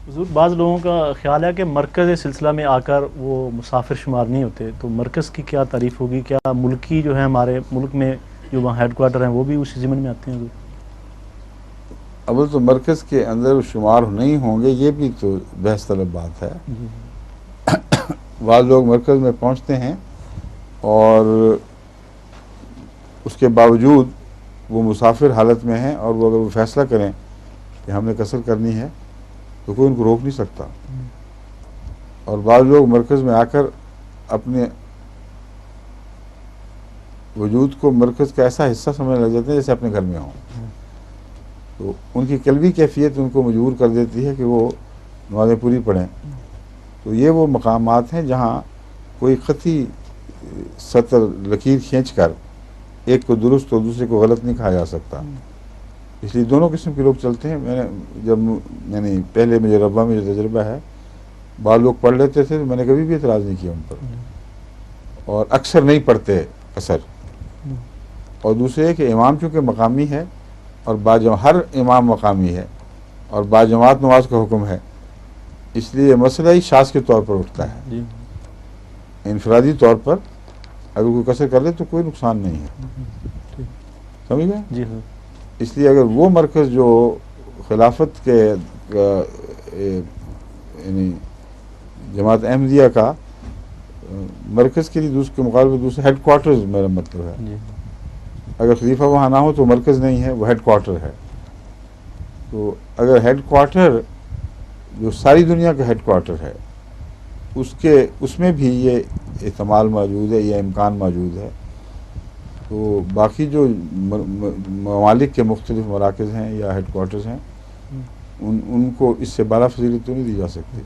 حضور بعض لوگوں کا خیال ہے کہ مرکز سلسلہ میں آ کر وہ مسافر شمار نہیں ہوتے، تو مرکز کی کیا تعریف ہوگی؟ کیا ملکی جو ہے ہمارے ملک میں جو وہاں ہیڈ کوارٹر ہیں وہ بھی اسی ضمن میں آتے ہیں حضور؟ اول تو مرکز کے اندر شمار نہیں ہوں گے، یہ بھی تو بحث طلب بات ہے۔ جی بعض لوگ مرکز میں پہنچتے ہیں اور اس کے باوجود وہ مسافر حالت میں ہیں، اور وہ اگر وہ فیصلہ کریں کہ ہم نے قصر کرنی ہے تو کوئی ان کو روک نہیں سکتا۔ اور بعض لوگ مرکز میں آ کر اپنے وجود کو مرکز کا ایسا حصہ سمجھنے لگ جاتے ہیں جیسے اپنے گھر میں ہوں، تو ان کی قلبی کیفیت ان کو مجبور کر دیتی ہے کہ وہ نمازیں پوری پڑھیں۔ تو یہ وہ مقامات ہیں جہاں کوئی خطی سطر لکیر کھینچ کر ایک کو درست اور دوسرے کو غلط نہیں کہا جا سکتا۔ اس لیے دونوں قسم کے لوگ چلتے ہیں۔ میں نے پہلے مجھے ربا میں جو تجربہ ہے، بعض لوگ پڑھ لیتے تھے تو میں نے کبھی بھی اعتراض نہیں کیا ان پر، اور اکثر نہیں پڑھتے قصر۔ اور دوسرے کہ امام چونکہ مقامی ہے اور ہر امام مقامی ہے اور باجماعت نماز کا حکم ہے، اس لیے مسئلہ ہی شاذ کے طور پر اٹھتا ہے۔ جی انفرادی طور پر اگر کوئی قصر کر لے تو کوئی نقصان نہیں ہے، سمجھ گئے؟ جی حضور اس لیے اگر وہ مرکز جو خلافت کے یعنی جماعت احمدیہ کا مرکز کے لیے دوسرے کے مقابلے میں دوسرے ہیڈ کوارٹرز میرا مطلب ہے، جی اگر خلیفہ وہاں نہ ہو تو مرکز نہیں ہے، وہ ہیڈ کوارٹر ہے۔ تو اگر ہیڈ کوارٹر جو ساری دنیا کا ہیڈ کوارٹر ہے، اس میں بھی یہ احتمال موجود ہے، یہ امکان موجود ہے، تو باقی جو ممالک کے مختلف مراکز ہیں یا ہیڈ کوارٹرز ہیں ان کو اس سے بالا فضیلت تو نہیں دی جا سکتی۔